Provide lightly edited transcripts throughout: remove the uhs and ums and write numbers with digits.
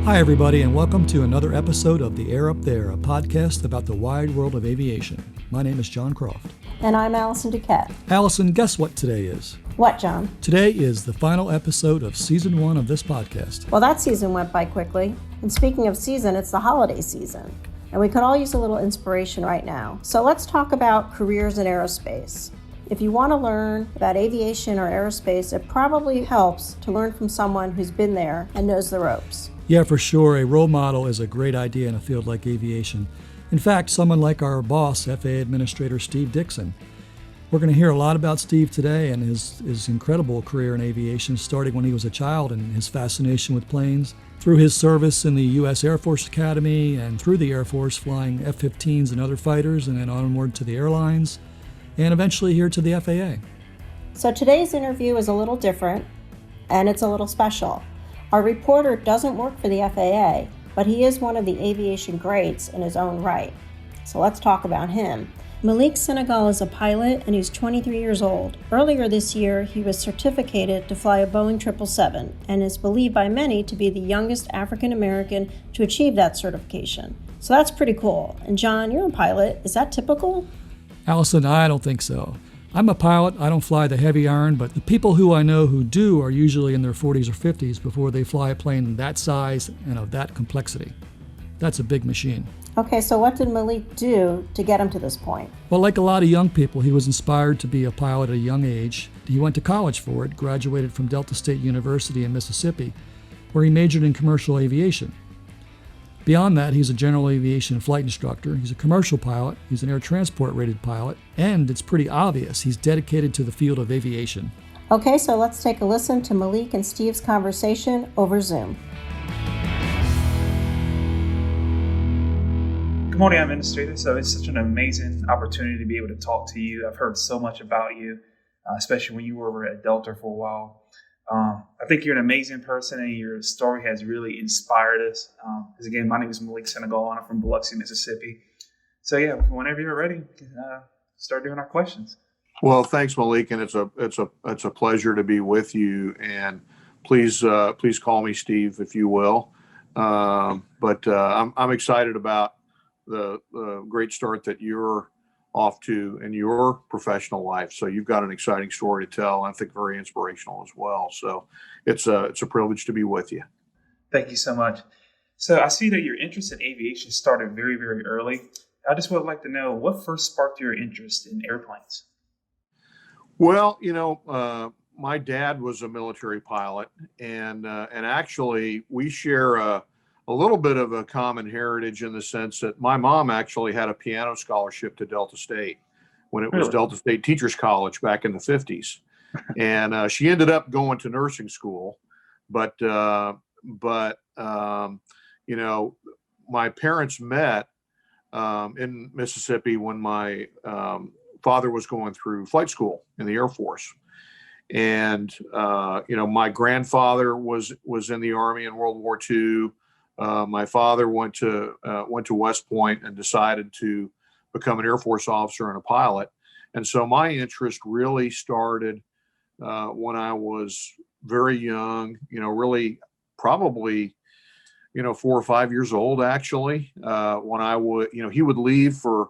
Hi, everybody, and welcome to another episode of The Air Up There, a podcast about the wide world of aviation. My name is John Croft. And I'm Allison Duquette. Allison, guess what today is? What, John? Today is the final episode of Season 1 of this podcast. Well, that season went by quickly. And speaking of season, it's the holiday season. And we could all use a little inspiration right now. So let's talk about careers in aerospace. If you want to learn about aviation or aerospace, it probably helps to learn from someone who's been there and knows the ropes. Yeah, for sure. A role model is a great idea in a field like aviation. In fact, someone like our boss, FAA Administrator Steve Dickson. We're going to hear a lot about Steve today and his incredible career in aviation, starting when he was a child and his fascination with planes, through his service in the U.S. Air Force Academy and through the Air Force flying F-15s and other fighters, and then onward to the airlines, and eventually here to the FAA. So today's interview is a little different, and it's a little special. Our reporter doesn't work for the FAA, but he is one of the aviation greats in his own right. So let's talk about him. Malik Sinegal is a pilot, and he's 23 years old. Earlier this year, he was certificated to fly a Boeing 777 and is believed by many to be the youngest African American to achieve that certification. So that's pretty cool. And John, you're a pilot. Is that typical? Allison, I don't think so. I'm a pilot. I don't fly the heavy iron, but the people who I know who do are usually in their 40s or 50s before they fly a plane that size and of that complexity. That's a big machine. Okay, so what did Malik do to get him to this point? Well, like a lot of young people, he was inspired to be a pilot at a young age. He went to college for it, graduated from Delta State University in Mississippi, where he majored in commercial aviation. Beyond that, he's a general aviation flight instructor, he's a commercial pilot, he's an air transport rated pilot, and it's pretty obvious he's dedicated to the field of aviation. Okay, so let's take a listen to Malik and Steve's conversation over Zoom. Good morning, Administrator. So it's such an amazing opportunity to be able to talk to you. I've heard so much about you, especially when you were over at Delta for a while. I think you're an amazing person, and your story has really inspired us. Because again, my name is Malik Sinegal, and I'm from Biloxi, Mississippi. So yeah, whenever you're ready, we can start doing our questions. Well, thanks, Malik, and it's a pleasure to be with you. And please call me Steve if you will. But I'm excited about the great start that you're off to in your professional life. So you've got an exciting story to tell, and I think very inspirational as well. So it's a privilege to be with you. Thank you so much. So I see that your interest in aviation started very, very early. I just would like to know what first sparked your interest in airplanes. Well, my dad was a military pilot, and actually we share a little bit of a common heritage in the sense that my mom actually had a piano scholarship to Delta State when it was Really? Delta State Teachers College back in the 50s. And she ended up going to nursing school. But my parents met in Mississippi when my father was going through flight school in the Air Force. And, my grandfather was in the Army in World War II. My father went to West Point and decided to become an Air Force officer and a pilot. And so my interest really started when I was very young, really probably, 4 or 5 years old, actually, when I would, he would leave for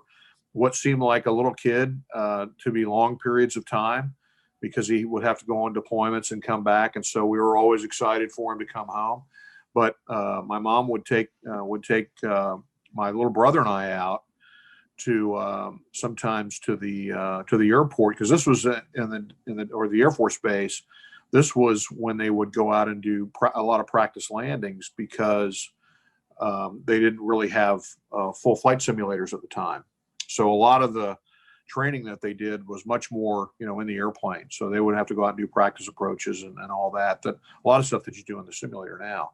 what seemed like a little kid to be long periods of time because he would have to go on deployments and come back. And so we were always excited for him to come home. But my mom would take my little brother and I out to sometimes to the airport, because this was in the Air Force base. This was when they would go out and do a lot of practice landings because they didn't really have full flight simulators at the time. So a lot of the training that they did was much more, in the airplane. So they would have to go out and do practice approaches and all that. That a lot of stuff that you do in the simulator now.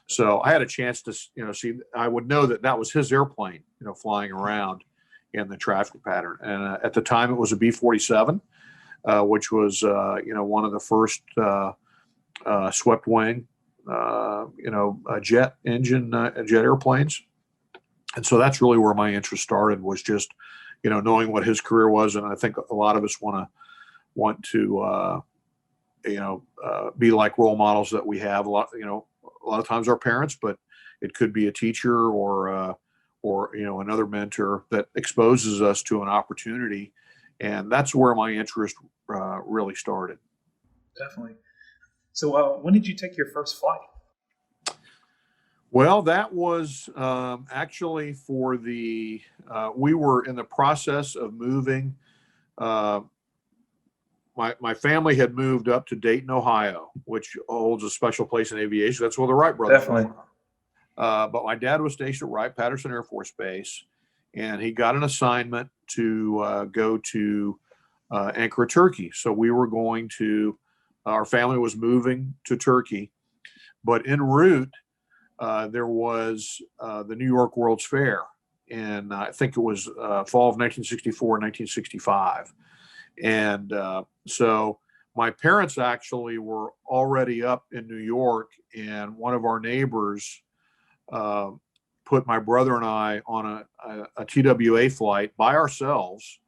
So I had a chance to, see, I would know that was his airplane, flying around in the traffic pattern. And at the time it was a B-47, which was, one of the first swept wing, jet engine, jet airplanes. And so that's really where my interest started, was just, knowing what his career was. And I think a lot of us want to be like role models that we have. A a lot of times our parents, but it could be a teacher or another mentor that exposes us to an opportunity, and that's where my interest really started. Definitely. So when did you take your first flight? Well, that was actually for we were in the process of moving. My family had moved up to Dayton, Ohio, which holds a special place in aviation. That's where the Wright brothers Definitely. were from. But my dad was stationed at Wright-Patterson Air Force Base, and he got an assignment to go to Ankara, Turkey. So we were our family was moving to Turkey, but en route, there was the New York World's Fair, and I think it was fall of 1964, 1965. And so my parents actually were already up in New York, and one of our neighbors put my brother and I on a TWA flight by ourselves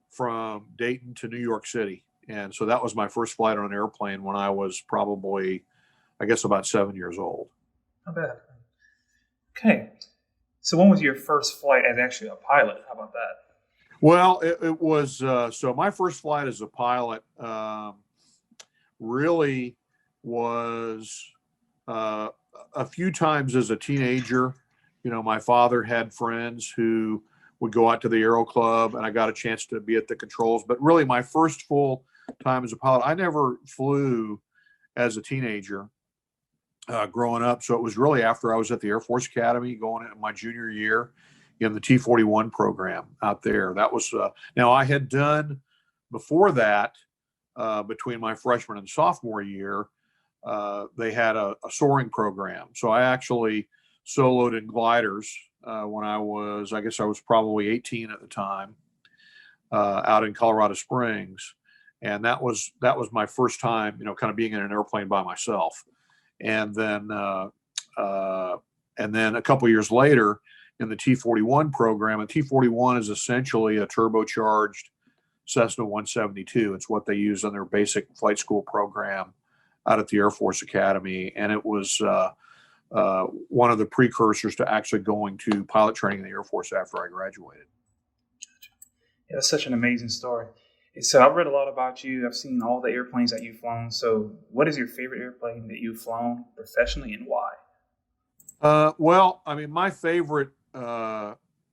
from Dayton to New York City. And so that was my first flight on an airplane when I was probably, I guess, about 7 years old. Not bad. Okay. So when was your first flight as actually a pilot? How about that? Well, it was, so my first flight as a pilot really was a few times as a teenager. My father had friends who would go out to the Aero Club, and I got a chance to be at the controls. But really, my first full time as a pilot, I never flew as a teenager growing up. So it was really after I was at the Air Force Academy going into my junior year in the T-41 program out there. That was, now I had done before that, between my freshman and sophomore year, they had a soaring program. So I actually soloed in gliders when I guess I was probably 18 at the time, out in Colorado Springs. And that was my first time, kind of being in an airplane by myself. And then a couple of years later in the T-41 program, and T-41 is essentially a turbocharged Cessna 172. It's what they use on their basic flight school program out at the Air Force Academy. And it was one of the precursors to actually going to pilot training in the Air Force after I graduated. Yeah, that's such an amazing story. So I've read a lot about you. I've seen all the airplanes that you've flown. So what is your favorite airplane that you've flown professionally, and why? Well, I mean, my favorite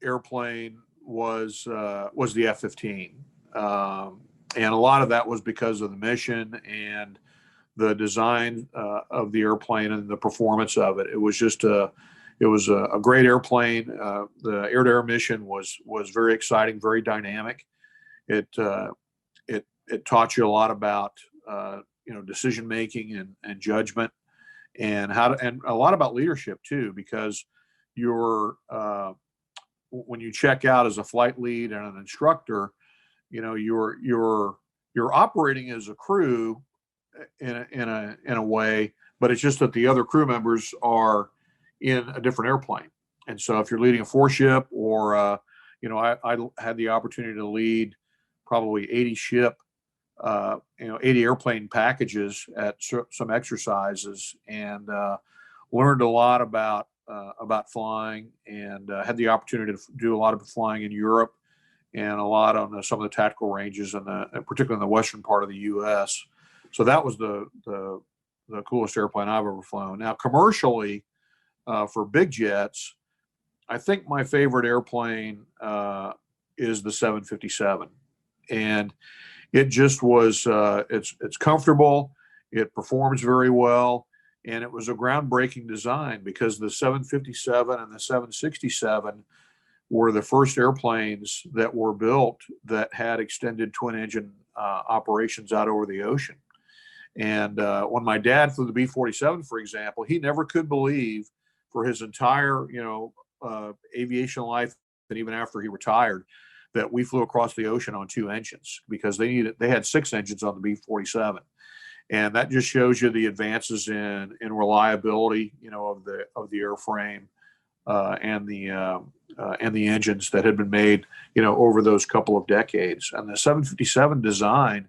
airplane was the F-15. And a lot of that was because of the mission and the design of the airplane and the performance of it. It was just a great airplane. The air-to-air mission was very exciting, very dynamic. It taught you a lot about decision making and judgment, and and a lot about leadership too, because when you check out as a flight lead and an instructor, you're operating as a crew in a way, but it's just that the other crew members are in a different airplane. And so if you're leading a four-ship, or I had the opportunity to lead probably 80 airplane packages at some exercises, and learned a lot about flying, and had the opportunity to do a lot of flying in Europe and a lot on some of the tactical ranges, and particularly in the western part of the U.S. So that was the coolest airplane I've ever flown. Now, commercially, for big jets, I think my favorite airplane is the 757, and it just was it's comfortable, it performs very well, and it was a groundbreaking design, because the 757 and the 767 were the first airplanes that were built that had extended twin engine operations out over the ocean. And when my dad flew the B-47, for example, he never could believe for his entire, aviation life, and even after he retired, that we flew across the ocean on two engines, because they had six engines on the B-47. And that just shows you the advances in reliability, of the airframe and the engines that had been made, over those couple of decades. And the 757 design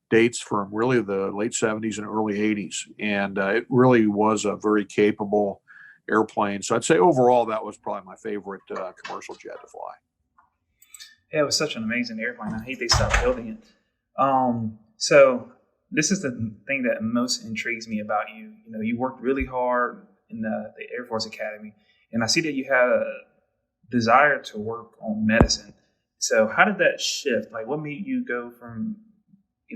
dates from really the late 70s and early 80s. And it really was a very capable airplane. So I'd say overall, that was probably my favorite commercial jet to fly. Yeah, it was such an amazing airplane. I hate they stopped building it. So this is the thing that most intrigues me about you. You know, you worked really hard in the Air Force Academy, and I see that you had a desire to work on medicine. So how did that shift? Like, what made you go from to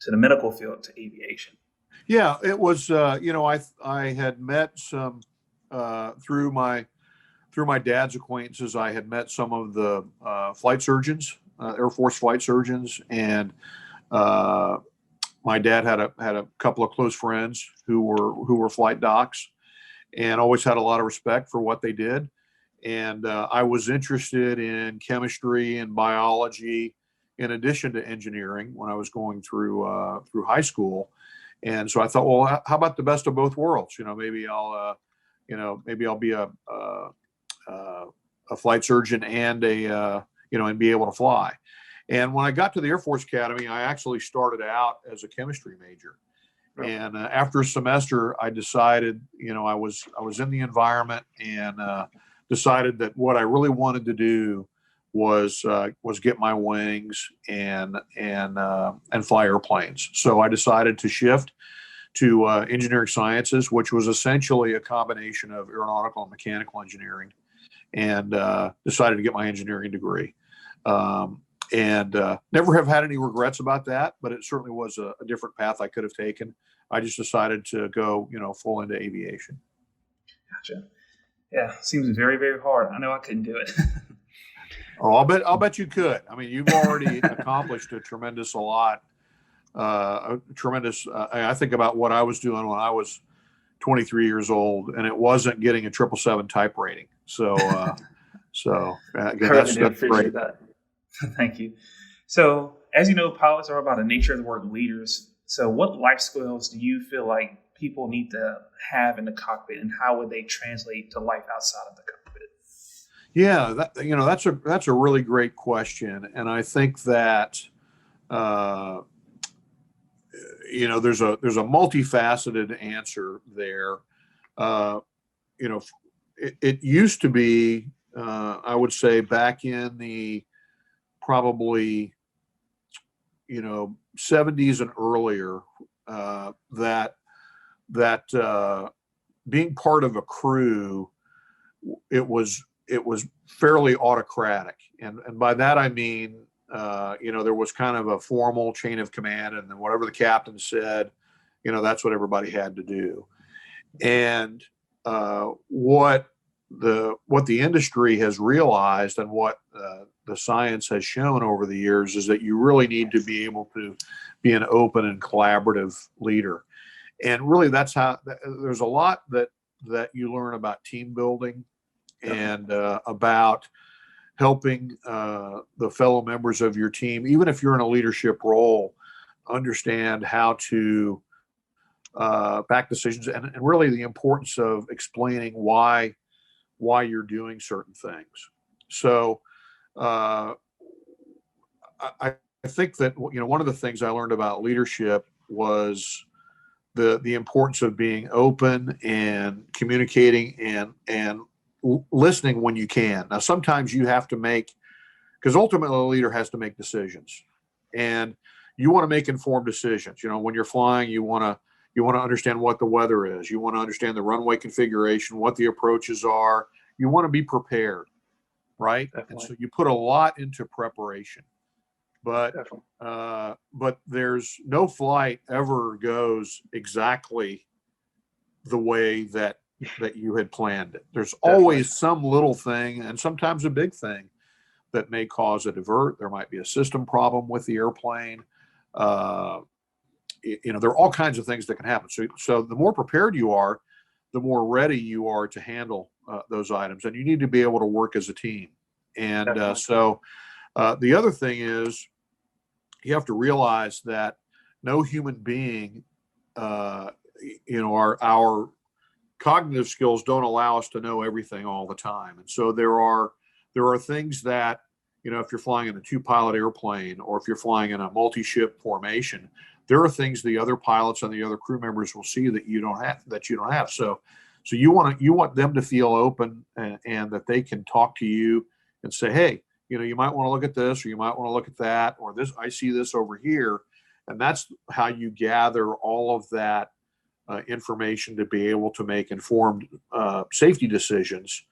the medical field to aviation? Yeah, it was. I had met some through my dad's acquaintances. I had met some of the flight surgeons, Air Force flight surgeons, and my dad had a couple of close friends who were flight docs, and always had a lot of respect for what they did. And I was interested in chemistry and biology, in addition to engineering, when I was going through high school. And so I thought, well, how about the best of both worlds? Maybe I'll be a flight surgeon and and be able to fly. And when I got to the Air Force Academy, I actually started out as a chemistry major. And after a semester, I decided, I was in the environment, and decided that what I really wanted to do was get my wings and fly airplanes. So I decided to shift to engineering sciences, which was essentially a combination of aeronautical and mechanical engineering, and decided to get my engineering degree. And never have had any regrets about that, but it certainly was a different path I could have taken. I just decided to go, full into aviation. Gotcha. Yeah, seems very, very hard. I know I couldn't do it. Oh, I'll bet you could. I mean, you've already accomplished a tremendous. I think about what I was doing when I was 23 years old, and it wasn't getting a 777 type rating. So, again, that's great. That. Thank you. So, as you know, pilots are by the nature of the work leaders. So, what life skills do you feel like people need to have in the cockpit, and how would they translate to life outside of the cockpit? Yeah, that's a really great question, and I think that there's a multifaceted answer there. It used to be, I would say, back in the probably 70s and earlier, that being part of a crew, it was fairly autocratic, and by that I mean there was kind of a formal chain of command, and then whatever the captain said, that's what everybody had to do. And what the industry has realized, and what the science has shown over the years, is that you really need to be able to be an open and collaborative leader. And really, that's how there's a lot that you learn about team building, and about helping the fellow members of your team, even if you're in a leadership role, understand how to back decisions, and really the importance of explaining why you're doing certain things. So I think that one of the things I learned about leadership was the importance of being open and communicating and listening when you can. Now, sometimes you have to because ultimately a leader has to make decisions, and you want to make informed decisions. When you're flying, you want to understand what the weather is. You want to understand the runway configuration, what the approaches are. You want to be prepared, right? Definitely. And so you put a lot into preparation. But there's no flight ever goes exactly the way that you had planned it. There's always some little thing, and sometimes a big thing, that may cause a divert. There might be a system problem with the airplane. There are all kinds of things that can happen. So the more prepared you are, the more ready you are to handle those items, and you need to be able to work as a team. And the other thing is, you have to realize that no human being, our cognitive skills don't allow us to know everything all the time. And so there are things that if you're flying in a 2-pilot airplane, or if you're flying in a multi-ship formation, there are things the other pilots and the other crew members will see that you don't have. So you want them to feel open, and that they can talk to you and say, hey, you might want to look at this, or you might want to look at that, or this, I see this over here. And that's how you gather all of that information to be able to make informed safety decisions,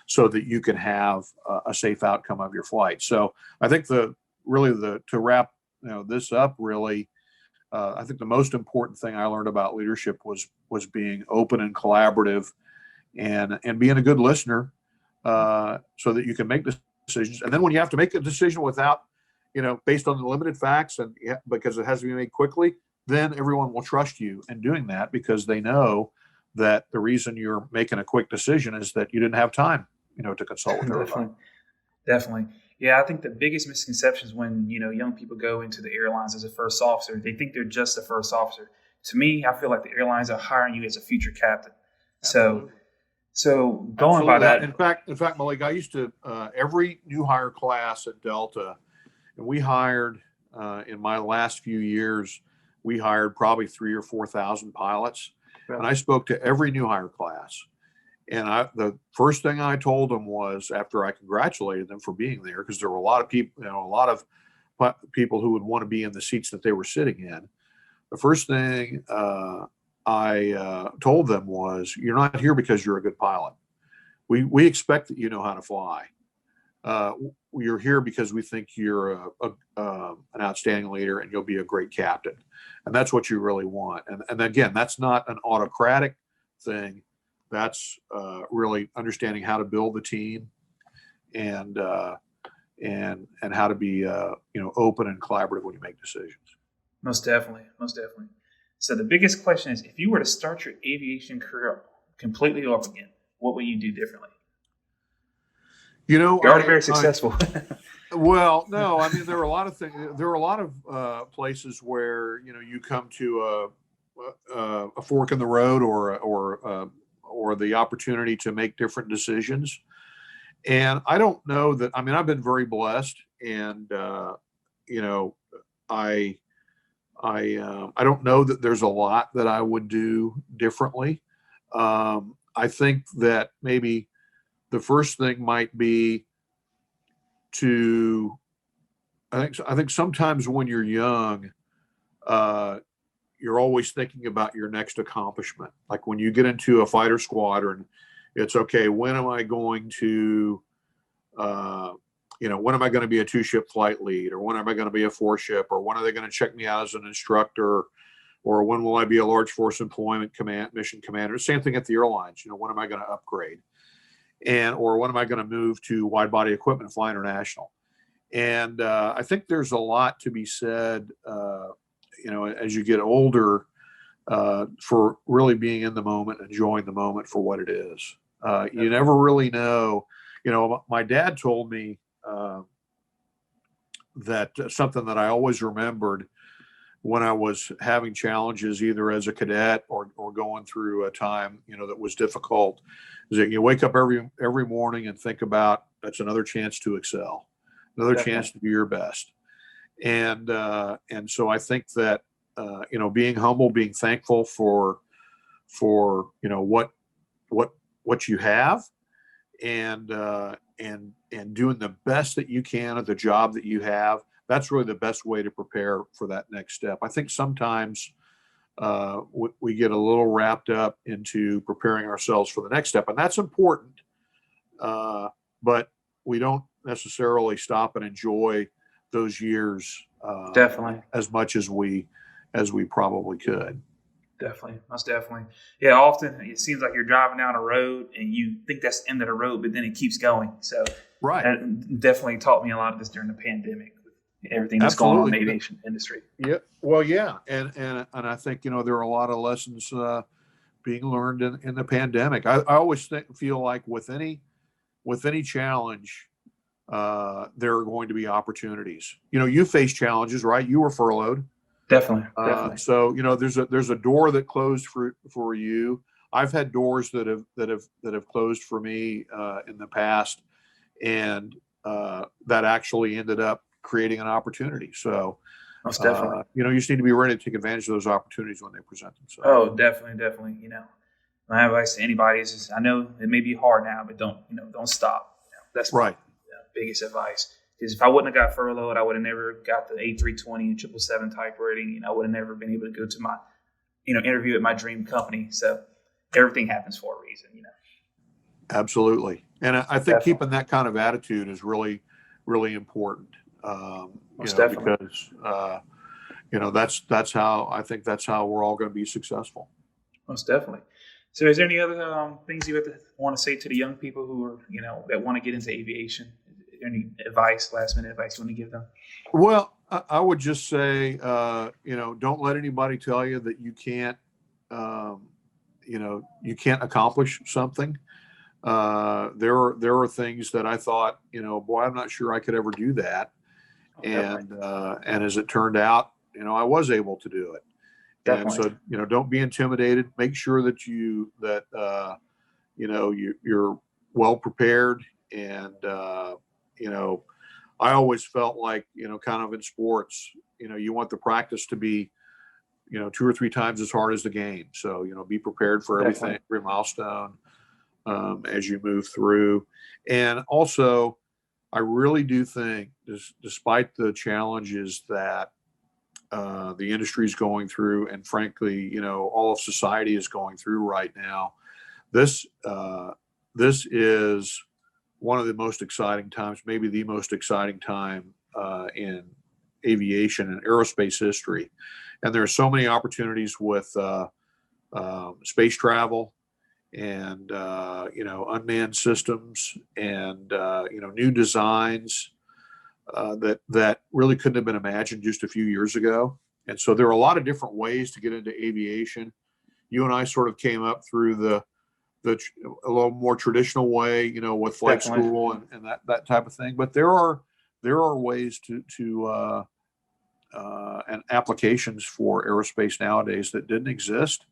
so that you can have a safe outcome of your flight. So I think to wrap this up, really, I think the most important thing I learned about leadership was being open and collaborative, and being a good listener, so that you can make decisions. And then when you have to make a decision without, based on the limited facts, and because it has to be made quickly, then everyone will trust you in doing that, because they know that the reason you're making a quick decision is that you didn't have time, to consult with everybody. Definitely. Yeah, I think the biggest misconception is when, young people go into the airlines as a first officer, they think they're just a first officer. To me, I feel like the airlines are hiring you as a future captain. Absolutely. So going by that. In fact, Malik, I used to, every new hire class at Delta, and we hired, in my last few years, we hired probably 3,000 or 4,000 pilots. Right. And I spoke to every new hire class. And the first thing I told them was, after I congratulated them for being there, because there were a lot of people, who would want to be in the seats that they were sitting in. The first thing I told them was, you're not here because you're a good pilot. We expect that you know how to fly. You're here because we think you're an outstanding leader, and you'll be a great captain. And that's what you really want. And again, that's not an autocratic thing. That's really understanding how to build the team, and how to be open and collaborative when you make decisions. Most definitely. So the biggest question is, if you were to start your aviation career completely over again, what would you do differently? You're already very successful. Well, no, I mean, there are a lot of things. There are a lot of places where you come to a fork in the road, or the opportunity to make different decisions. And I don't know that. I mean, I've been very blessed, and I don't know that there's a lot that I would do differently. I think that maybe the first thing might be I think sometimes when you're young, you're always thinking about your next accomplishment. Like when you get into a fighter squadron, it's okay, when am I going to, when am I going to be a 2-ship flight lead, or when am I going to be a 4-ship, or when are they going to check me out as an instructor, or when will I be a large force employment mission commander? Same thing at the airlines. When am I going to upgrade? Or when am I going to move to wide body equipment and fly international? And I think there's a lot to be said, as you get older, for really being in the moment, enjoying the moment for what it is. You never really know. My dad told me that something that I always remembered when I was having challenges, either as a cadet or going through a time, that was difficult, is that you wake up every morning and think about, that's another chance to excel, another chance to do your best. And so I think that, being humble, being thankful for what you have, and doing the best that you can at the job that you have. That's really the best way to prepare for that next step. I think sometimes we get a little wrapped up into preparing ourselves for the next step, and that's important. But we don't necessarily stop and enjoy those years Definitely as much as we probably could. Definitely, most definitely. Yeah, often it seems like you're driving down a road and you think that's the end of the road, but then it keeps going. So right, that definitely taught me a lot of this during the pandemic. Everything that's going on in the aviation industry. Yeah, well, yeah, and I think there are a lot of lessons being learned in the pandemic. I always feel like with any challenge, there are going to be opportunities. You face challenges, right? You were furloughed. Definitely. So there's a door that closed for you. I've had doors that have closed for me in the past, and that actually ended up creating an opportunity. So, Most definitely. you just need to be ready to take advantage of those opportunities when they present themselves. Oh, definitely. My advice to anybody is just, I know it may be hard now, but don't stop. That's right. My biggest advice. Because if I wouldn't have got furloughed, I would have never got the A320 and 777 type rating. I would have never been able to go to my, interview at my dream company. So everything happens for a reason, Absolutely. And I think definitely keeping that kind of attitude is really, really important. Because, that's how we're all going to be successful. Most definitely. So is there any other things you want to say to the young people who are, that want to get into aviation? Is there any last minute advice you want to give them? Well, I would just say, don't let anybody tell you that you can't, you can't accomplish something. There are things that I thought, boy, I'm not sure I could ever do that. And as it turned out, I was able to do it. Definitely. And so, don't be intimidated. Make sure that you're well prepared. And, I always felt like, kind of in sports, you want the practice to be, 2 or 3 times as hard as the game. So, be prepared for everything, every milestone as you move through. And also, I really do think, despite the challenges that the industry is going through, and frankly, all of society is going through right now, this is one of the most exciting times, maybe the most exciting time in aviation and aerospace history. And there are so many opportunities with space travel and unmanned systems and new designs that really couldn't have been imagined just a few years ago. And so there are a lot of different ways to get into aviation. You and I sort of came up through a little more traditional way, with flight school and that type of thing. But there are ways to and applications for aerospace nowadays that didn't exist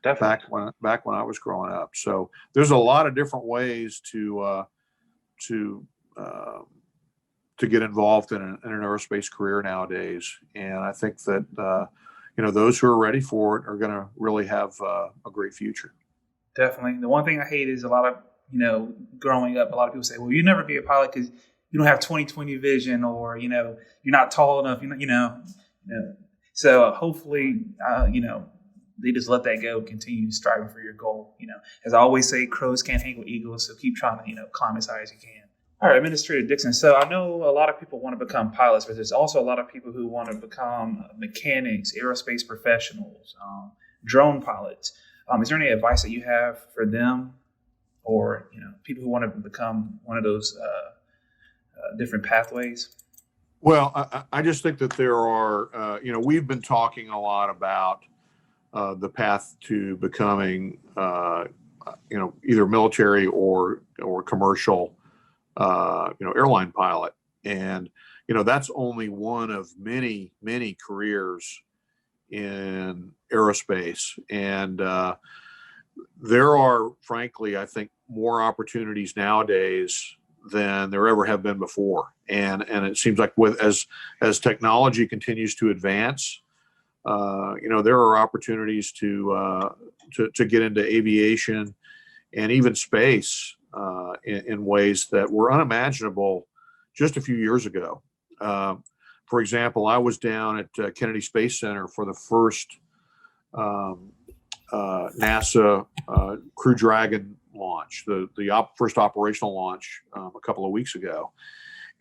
back when I was growing up. So there's a lot of different ways to get involved in an aerospace career nowadays. And I think that those who are ready for it are going to really have a great future. Definitely. The one thing I hate is a lot of, growing up, a lot of people say, well, you'll never be a pilot because you don't have 20/20 vision, or, you're not tall enough, So hopefully, they just let that go, continue striving for your goal. As I always say, crows can't hang with eagles. So keep trying to, climb as high as you can. All right, Administrator Dickson. So I know a lot of people want to become pilots, but there's also a lot of people who want to become mechanics, aerospace professionals, drone pilots. Is there any advice that you have for them, or people who want to become one of those different pathways? Well, I just think that there are, we've been talking a lot about the path to becoming, either military or commercial, airline pilot, and that's only one of many careers in aerospace. And there are, frankly, I think, more opportunities nowadays than there ever have been before. And it seems like as technology continues to advance, there are opportunities to get into aviation and even space in ways that were unimaginable just a few years ago. For example, I was down at Kennedy Space Center for the first NASA Crew Dragon launch, the first operational launch a couple of weeks ago,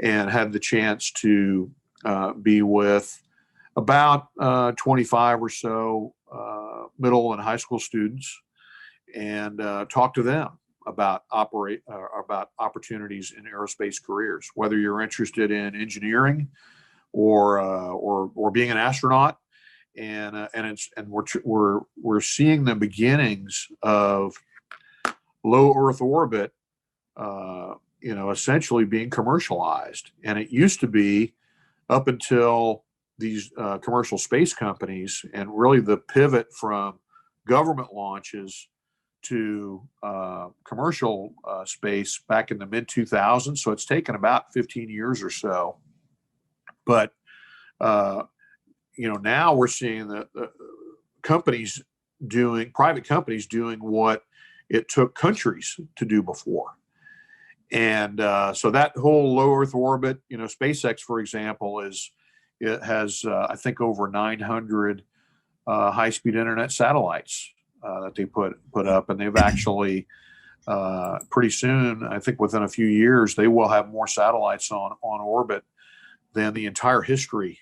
and had the chance to be with about 25 or so middle and high school students and talk to them about opportunities in aerospace careers, whether you're interested in engineering or being an astronaut, and we're seeing the beginnings of low Earth orbit, essentially being commercialized. And it used to be, up until these commercial space companies, and really the pivot from government launches to commercial space back in the mid 2000s. So it's taken about 15 years or so. But now we're seeing the private companies doing what it took countries to do before. And so that whole low Earth orbit, SpaceX, for example, has I think over 900 high-speed internet satellites that they put up, and they've actually pretty soon, I think within a few years, they will have more satellites on orbit than the entire history,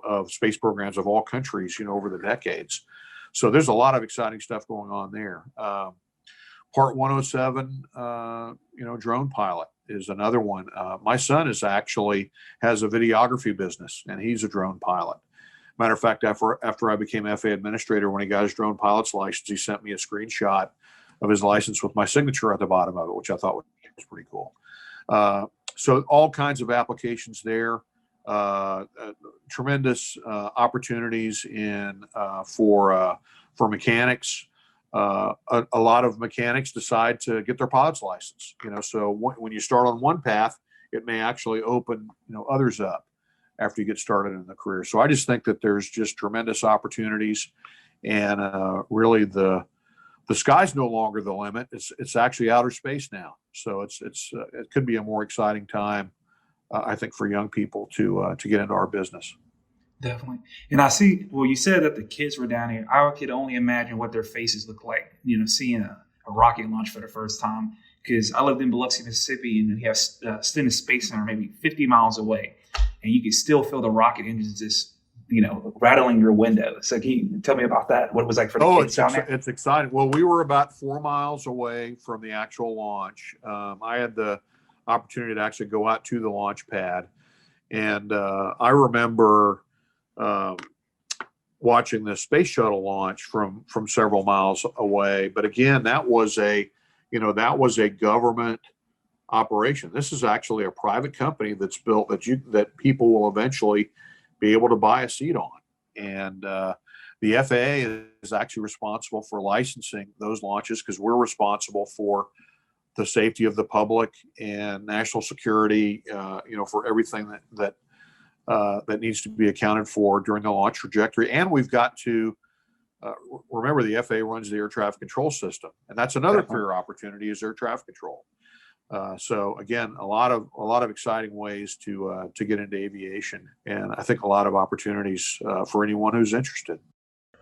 of space programs of all countries, over the decades. So there's a lot of exciting stuff going on there. Part 107, drone pilot is another one. My son has a videography business, and he's a drone pilot. Matter of fact, after I became FAA administrator, when he got his drone pilot's license, he sent me a screenshot of his license with my signature at the bottom of it, which I thought was pretty cool. So all kinds of applications there. Tremendous opportunities for mechanics. A lot of mechanics decide to get their pilot's license. So when you start on one path, it may actually open others up after you get started in the career. So I just think that there's just tremendous opportunities, and really the sky's no longer the limit. It's actually outer space now. So it could be a more exciting time, I think, for young people to get into our business. Definitely. And I see, well, you said that the kids were down here. I could only imagine what their faces look like, seeing a rocket launch for the first time. Because I lived in Biloxi, Mississippi, and we have Stennis Space Center maybe 50 miles away. And you can still feel the rocket engines just, rattling your window. So can you tell me about that? What it was like for the kids down there? It's exciting. Well, we were about 4 miles away from the actual launch. I had the opportunity to actually go out to the launch pad. And I remember watching the space shuttle launch from several miles away. But again, that was a government operation. This is actually a private company that's built that people will eventually be able to buy a seat on. And the FAA is actually responsible for licensing those launches, because we're responsible for the safety of the public and national security, for everything that needs to be accounted for during the launch trajectory. And we've got to remember, the FAA runs the air traffic control system, and that's another career opportunity, is air traffic control. So again, a lot of exciting ways to get into aviation, and I think a lot of opportunities for anyone who's interested.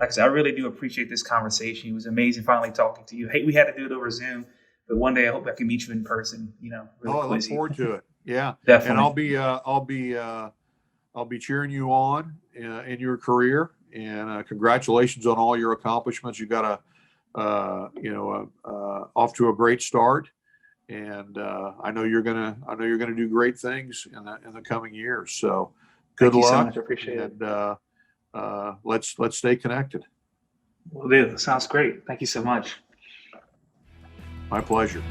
Like I said, I really do appreciate this conversation. It was amazing finally talking to you. Hey, we had to do it over Zoom, but one day I hope I can meet you in person. Really I look forward to it. Yeah, definitely. And I'll be cheering you on in your career, and congratulations on all your accomplishments. You got off to a great start, and I know you're gonna do great things in the coming years. So good luck. Thank you so much. I appreciate it. And let's stay connected. Will do. Sounds great. Thank you so much. My pleasure.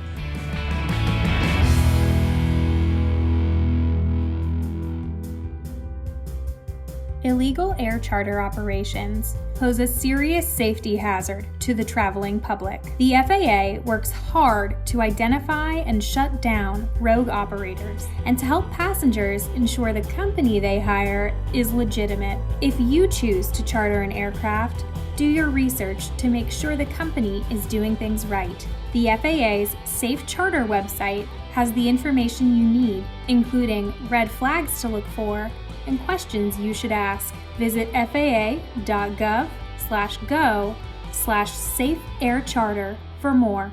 Illegal air charter operations pose a serious safety hazard to the traveling public. The FAA works hard to identify and shut down rogue operators and to help passengers ensure the company they hire is legitimate. If you choose to charter an aircraft, do your research to make sure the company is doing things right. The FAA's Safe Charter website has the information you need, including red flags to look for and questions you should ask. Visit faa.gov/go/safeaircharter for more.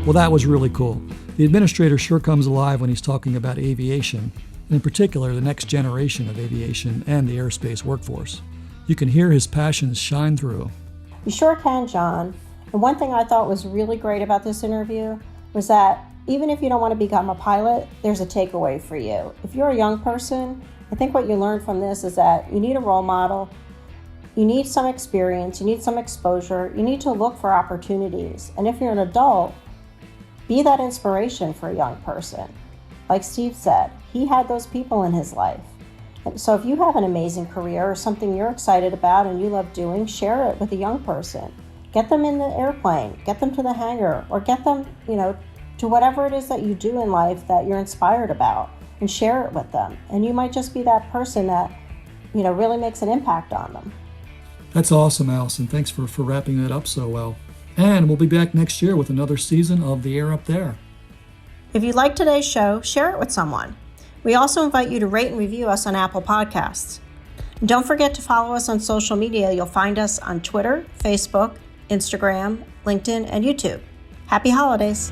Well, that was really cool. The administrator sure comes alive when he's talking about aviation, and in particular, the next generation of aviation and the aerospace workforce. You can hear his passions shine through. You sure can, John. And one thing I thought was really great about this interview was that even if you don't want to become a pilot, there's a takeaway for you. If you're a young person, I think what you learn from this is that you need a role model, you need some experience, you need some exposure, you need to look for opportunities. And if you're an adult, be that inspiration for a young person. Like Steve said, he had those people in his life. So if you have an amazing career or something you're excited about and you love doing, share it with a young person. Get them in the airplane, get them to the hangar, or get them, to whatever it is that you do in life that you're inspired about, and share it with them. And you might just be that person that, really makes an impact on them. That's awesome, Allison. Thanks for wrapping that up so well. And we'll be back next year with another season of The Air Up There. If you like today's show, share it with someone. We also invite you to rate and review us on Apple Podcasts. And don't forget to follow us on social media. You'll find us on Twitter, Facebook, Instagram, LinkedIn, and YouTube. Happy holidays!